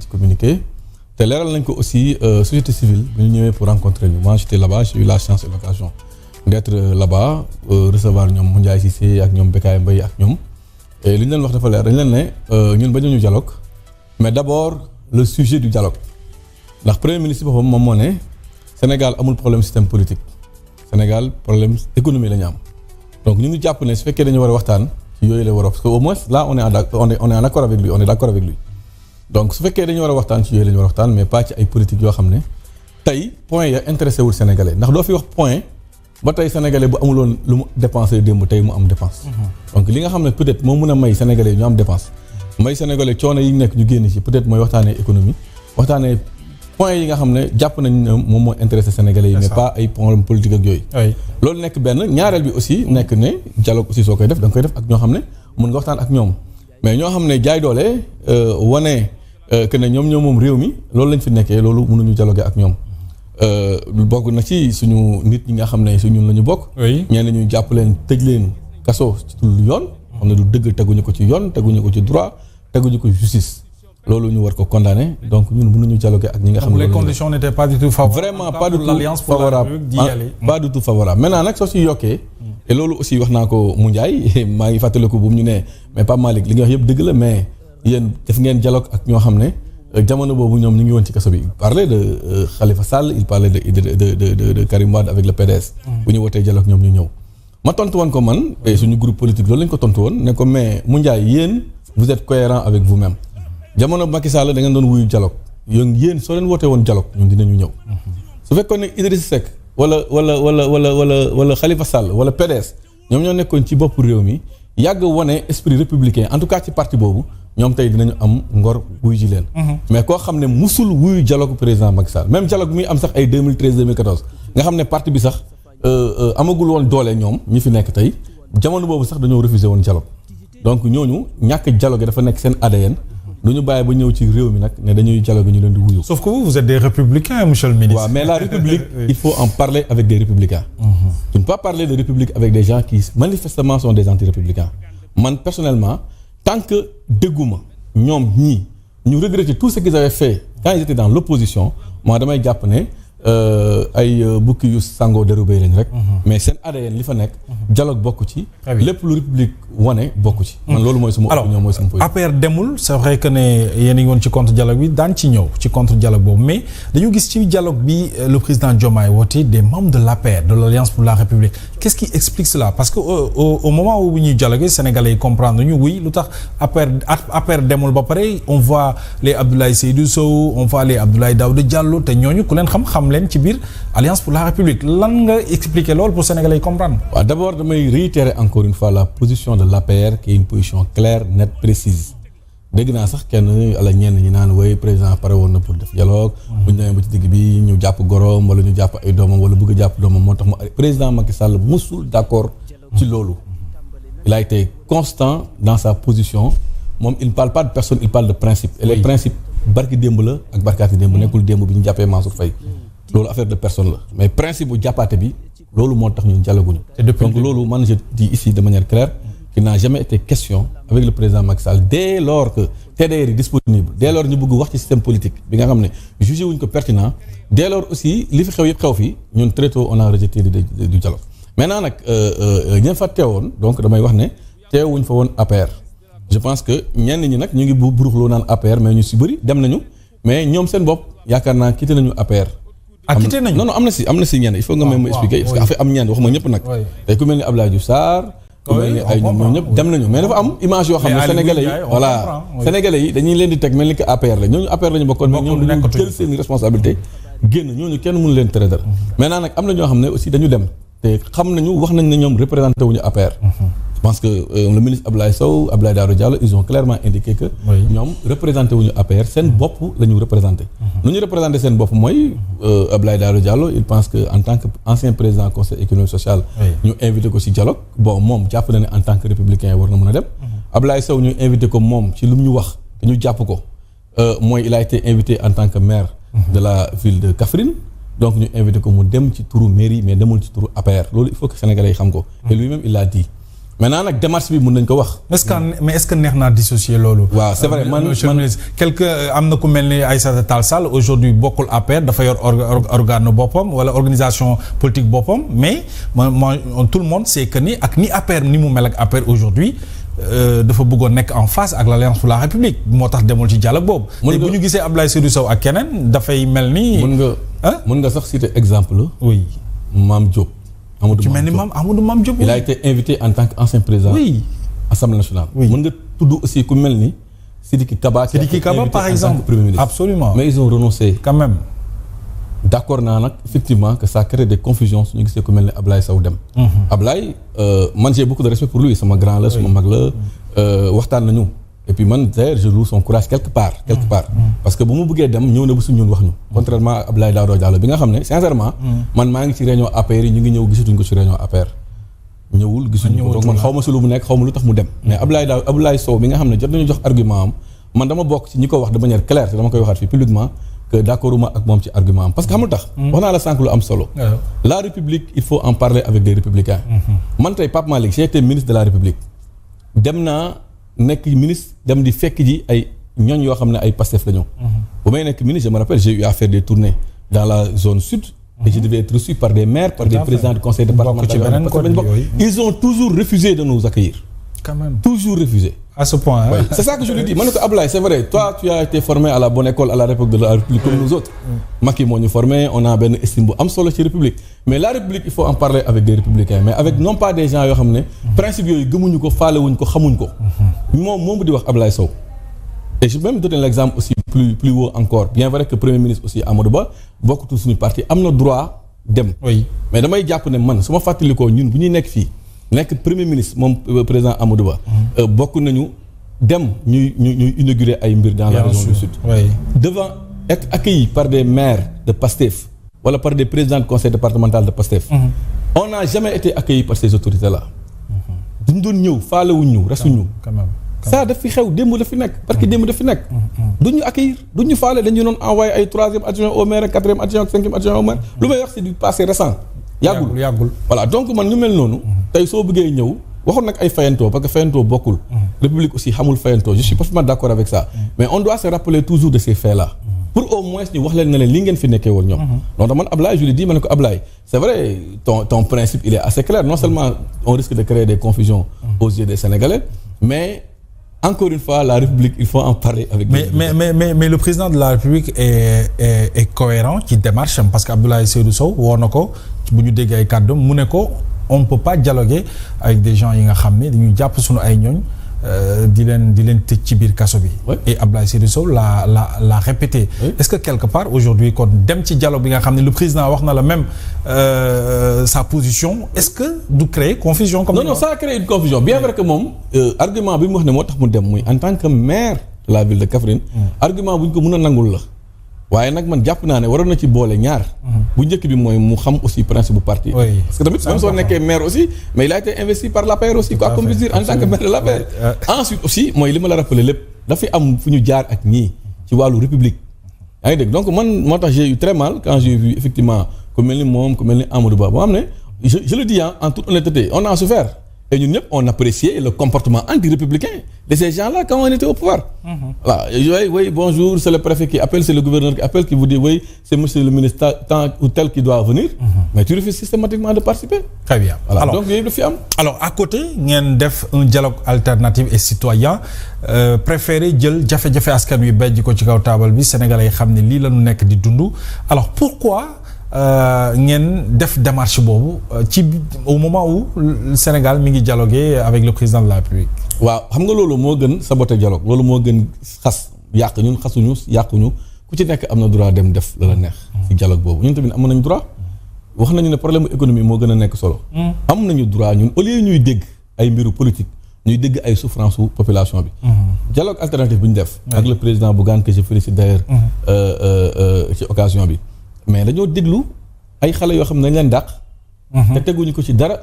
ci communiqué te leeral nañ ko aussi société civile bi ñu ñëwee pour rencontrer ñu. Moi j'étais là-bas, j'ai eu la chance et l'occasion d'être là-bas recevoir ñoom Moundiaye Cissé ak ñoom Bekaay Mbaye ak ñoom et li ñu leen wax dafa leer dañ leen ne ñun bañu ñu dialogue mais d'abord le sujet du dialogue ndax premier ministre boppam moom moo ne Sénégal amul problème système politique Sénégal problème économie la ñu am donc ñu ngi jàpp ne su fekkee dañu war a waxtaan ci yooyu la war a parce que au moins là on est en accord avec lui on est d'accord avec lui donc su fekkee dañu war a waxtaan ci yooyu la ñu war a waxtaan mais pas ci ay politique yoo xam ne tey point ya intéressé wul sénégalais ndax doo fi wax point ba tey sénégalais bu amuloon lu mu dépensé démb tey mu am dépense donc li nga xam ne peut-être moo mën a may sénégalais ñu am dépense may sénégalais coono yi nekk ñu génn ci peut-être mooy waxtaanee économie waxtaanee point yi nga xam ne jàpp nañ ne moom moo intéressé sénégalais yi mais pas ay problème politique ak yooyu loolu nekk benn ñaareel bi aussi nekk ne dialogue aussi soo koy def da nga koy def ak ñoo xam ne mën nga waxtaan ak ñoom mais ñoo xam ne jaay doole wane que ne ñoom moom réew mi loolu lañ fi nekkee loolu mënuñu dialoguer ak ñoom bokk na ci suñu nit ñi nga xam ne su ñun la ñu bokk ñenn ñu jàpp leen tëj leen kaso ci lu yoon xam ne du dëgg teguñu ko ci yoon teguñu ko ci droit teguñu ko justice loolu ñu war ko condamner donc ñun mënuñu dialoguer ak ñi nga xam ne les conditions n'étaient pas du tout favorables. Vraiment pas du tout favorable pas du tout favorable maintenant nag soo si yokkee et loolu aussi wax naa ko Moundiaye maa ngi fàttaliku bu mu ñu ne mais Pape Malick li nga wax yëpp dëgg la mais yéen def ngeen dialogue ak ñoo xam ne jamono boobu ñoom ñu ngi woon ci kaso bi il parlait de Khalifa Sall il parlait de Karim Wade avec le PDS bu ñu wootee dialogue ñoom ñu ñëw ma tontu woon ko man et suñu groupe politique loolu lañ ko tontu woon ne ko mais Moundiaye yéen vous êtes cohérent avec vous-même jamono Macky Sall da ngeen doon wuyu dialogue yéen soo leen wootee woon dialogue ñun dinañu ñëw su fekkoon ne Idriss Seck wala Khalifa Sall wala PDS ñoom ñoo nekkoon ci bopp réew mi yàgg wane esprit républicain en tout cas ci parti boobu ñoom tey dinañu am ngor wuyu ji leen mais koo xam ne musul wuyu dialogue président Macky Sall même dialogue bi muy am sax ay 2013 2014 nga xam ne parti bi sax amagul woon doole ñoom ñi fi nekk tey jamono boobu sax dañoo refusé woon dialogue donc ñooñu ñàkk dialogue dafa nekk seen ADN du ñu bàyyi ba ñëw ci réew mi nag ne dañuy dialogue ñu leen di wuyu. Sauf que vous êtes des républicains monsieur le ministre. waaw mais la république il faut en parler avec des républicains. Tu ne peux pas parler de république avec des gens qui manifestement sont des anti-républicains man personnellement tant que dégguma ñoom ñii ñu regretter tout ce qu'ils avaient fait quand ils étaient dans l'opposition moi damay jàpp ne ay bukki yu sangoo dérubé lañ rek mais seen ADN li fa nekk dialogue bokk ci lépp lu république wane bokk ci man loolu mooy sama opinion mooy sama position. APR demul c'est vrai que ne yéen a ngi woon ci contre dialogue bi daan ci ñëw ci contre dialogue boobu mais dañu gis ci dialogue bi le président Diomaye woote des membres de l'APR de l'Alliance pour la République qu'est-ce qui explique cela parce que au moment où ñuy dialoguer sénégalais yi comprendre ñu oui lu tax APR demul ba pare on voit les Abdoulaye Seydou Sow on voit les Abdoulaye Daouda Diallo te ñooñu ku leen xam leen ci biir Alliance pour la République lan nga expliquer loolu pour sénégalais yi comprendre. waaw d'abord damay réitérer encore une fois la position de l'APR qui est une position claire nette précise dégg naa sax kenn ala ñenn ñi naan woy président pare woon na pour def dialogue bu ñu demee ba ci digg bi ñu jàpp goroom wala ñu jàpp ay doomam wala bëgg a jàpp doomam moo tax président Macky Sall musul d'accord ci loolu il a été constant dans sa position moom il ne parle pas de personne il parle de principe et les principes barki démb la ak barkaati démb nekkul démb bi ñu jàppee Mansour Faye loolu affaire de personne la mais principe bu jàppaate bi loolu moo tax ñun dialoguñu donc loolu man je dis ici de manière claire qu'il n'a jamais été question avec le président Macky Sall dès lors que TDR est disponible dès lors ñu bëgg wax ci système politique bi nga xam ne jugé wuñ ko pertinent dès lors aussi li fi xew yëpp xew fi ñun très tôt on a rejeté du dialogue maintenant nag ñeen fa teewoon donc damay wax ne teewuñ fa woon APR je pense que ñenn ñi nag ñu ngi buruxloo naan APR mais ñu si bëri dem nañu mais ñoom seen bopp yaakaar naa quitté nañu APR quitté nañu non am na si ñenn il faut nga may ma expliquer parce que affaire am ñenn waxuma ñëpp nag tey ku mel ni Abdoulaye Diouf Sarr ku mel ni ay ñoom ñëpp dem nañu mais dafa am image yoo xam ne sénégalais yi voilà sénégalais yi dañuy leen di teg mel ni que APR la ñooñu APR la ñu bokkoon mais ñoom dañu jël seen responsabilité génn ñooñu kenn mënu leen tere dara maintenant nag am na ñoo xam ne aussi dañu dem te xam nañu wax nañ ne ñoom représenté wuñu APR je pense que le ministre Abdoulaye Sow Abdoulaye Daouda Diallo ils ont clairement indiqué que ñoom représenté wuñu APR seen bopp la ñu représenté nu ñu représenté seen bopp mooy Abdoulaye Daouda Diallo il pense que en tant que ancien président conseil économique social ñu invité ko ci dialogue bon moom jàpp na ne en tant que républicain war na mën a dem Abdoulaye Sow ñu invité ko moom ci lu mu ñu wax te ñu jàpp ko mooy il a été invité en tant que maire de la ville de Kaffrine donc ñu invité ko mu dem ci turu mairie mais demul ci turu APR loolu il faut que sénégalais yi xam ko et lui-même il l'a dit maintenant nag démarche bi mën nañ ko wax. est-ce que neex naa dissocier loolu. waaw c'est vrai monsieur le ministre am na ku mel ni Aïssata Tall Sall aujourd'hui bokkul APR dafa yor organe boppam wala organisation politique boppam mais tout le monde sait que ni ak ni APR ni mu mel ak APR aujourd'hui dafa bëggoon nekk en face ak l'Alliance pour la République moo tax demul ci dialogue boobu. tey bu ñu gisee Abdoulaye Seydou Sow ak keneen dafay mel ni. mën nga sax citer exemple. oui Mame Diop. ci mel ni Amadou Mame Diop. il a été invité en tant qu'ancien président. oui Assemblée nationale. oui mën nga tudd aussi ku mel ni Sidiki Kaba. par exemple Premier ministre. absolument mais ils ont renoncé. quand même. d'accord naa nag effectivement que ça crée des confusions suñu gisee ku mel ni Ablaye Sow dem. Ablaye man j'ai beaucoup de respect pour lui sama grand la sama mag la waxtaan nañu. et puis man d'ailleurs je loue son courage quelque part. parce que bu mu bëggee dem ñëw na ba suñu ñun wax ñu. contrairement ak Abdoulaye Daouda Diallo bi nga xam ne sincèrement. man maa ngi ci réunion APR yi ñu ngi ñëw gisatuñ ko ci réunion APR. ñëwul gisuñu ko donc man xaw ma si lu mu nekk xaw ma lu tax mu dem. mais Abdoulaye Sow bi nga xam ne jot nañu jox argument am man dama bokk ci ñi ko wax de manière claire te dama koy waxaat fii publiquement que d'accorduma ak moom ci argument am parce que xamul tax. wax naa la sànq lu am solo. la République il faut en parler avec des républicains. man tey Pape Malick j'ai été ministre de la République dem naa nekk ministre dem di fekk ji ay ñooñ yoo xam ne ay Pastef la ñu. bu may nekk ministre je me rappelle j'ai eu à faire des tournées dans la zone sud. et je devais être reçu par des maires par des présidents du conseil départemental. Ils ont toujours refusé de nous accueillir. Quand même. Toujours refusé. À ce point. Hein? Oui. C'est ça que je lui dis. Manu Ablaye, c'est vrai. Toi, tu as été formé à la bonne école à la République de la République comme nous autres. Maki moo ñu formé, on a benn estime bu am solo ci République. Mais la République, il faut en parler avec des républicains, mais avec non pas des gens yoo xam ne principe yooyu gëmuñu ko, faalewuñ ko, xamuñ ko. moom di wax Ablaye Sow. Et je vais même donner l'exemple aussi plus haut encore. Bien vrai que Premier ministre aussi Amadou Ba bokkutul suñu parti am na droit dem. Oui. Mais damay jàpp ne man su ma fàttalikoo ñun bu ñuy nekk fii nekk Premier ministre moom président Amadou Ba. bokk nañu dem ñuy inaugurer ay mbir dans la région du Sud. Oui. Devant être accueilli par des maires de Pastef wala par des présidents du conseil départemental de Pastef. On n'a jamais été accueilli par ces autorités-là. duñ doon ñëw faalewuñ ñu resuñu. Quand même. Ça daf fi xew démb daf fi nekk parce que démb daf fi nekk. duñu accueillir duñu faale dañu doon envoyé ay 3e adjoint au maire 4e adjoint 5e adjoint au maire lu may wax c'est du passé récent. yàggul voilà donc man ñu mel noonu. tey soo bëggee ñëw waxoon nag ay fayantoo parce que fayantoo bokkul. République aussi xamul fayantoo je suis parfaitement d'accord avec ça. mais on doit se rappeler toujours de ces faits-là. pour au moins ñu wax leen ne leen li ngeen fi nekkee woon ñoom. donc man Ablaye je lui dis ma ne ko Ablaye c'est vrai ton principe il est assez clair non seulement on risque de créer des confusions aux yeux des Sénégalais mais encore une fois la République il faut en parler avec. mais le président de la République est cohérent ci démarche am parce que Abdoulaye Seydou Sow woo na ko bu ñu déggee ay kàddu mu ne ko on ne peut pas dialoguer avec des gens yi nga xam ne dañuy jàpp suñu ay ñooñ di leen tëj ci biir kaso bi. et Abdoulaye Seydou Sow l'a répété. Oui. Est-ce que quelque part aujourd'hui kon dem ci dialogue bi nga xam ne le président wax na la même sa position est-ce que du créer confusion. comme non ça crée une confusion bien vrai que moom argument bi mu wax ne moo tax mu dem muy en tant que maire de la ville de Kaffrine. argument bu ñu ko mën a nangul la. waaye nag man jàpp naa ne waroon na ci boole ñaar. bu njëkk bi mooy mu xam aussi principe bu parti. Oui. parce que tamit même soo nekkee maire aussi mais il a été investi par l'APR aussi quoi comme dire en tant que maire de l'APR. ensuite aussi mooy li ma la rappelé lépp dafay am fu ñu jaar ak ñii ci wàllu république. yaa ngi dégg donc man moo tax j'ai eu très mal quand j'ai vu effectivement ku mel ni moom ku mel ni Amadou Ba boo xam ne je le dis en toute honnêteté on a souffert. Et ñun ñëpp on appréciait le comportement anti-républicain de ces gens-là quand on était au pouvoir. Voilà oui bonjour c'est le préfet qui appelle c'est le gouverneur qui appelle qui vous dit oui c'est monsieur le ministre tant ou tel qui doit venir. Mais tu refuses systématiquement de participer. Très bien. Voilà alors, donc yooyu daf fi am. Alors à côté ngeen def un dialogue alternatif et citoyen préféré jël jafe-jafe askan wi bejj ko ci kaw taabal bi Sénégalais yi xam ne lii la ñu nekk di dund alors pourquoi. ngeen def démarche boobu ci au moment où le Sénégal mi ngi dialoguer avec le président de la République. waaw xam nga loolu moo gën saboter dialogue loolu moo gën xas yàq ñun xasuñu yàquñu ku ci nekk am na droit dem def la neex. ci dialogue boobu ñun tamit am nañu droit wax nañu ne problème économie moo gën a nekk solo. am nañu droit ñun au lieu ñuy dégg ay mbiru politique ñuy dégg ay souffrance su population bi. dialogue alternatif bu ñu def. ak le président Bougane que je félicite d'ailleurs ci occasion bi. mais dañoo déglu ay xale yoo xam ne dañ leen dàq. te teguñu ko ci dara.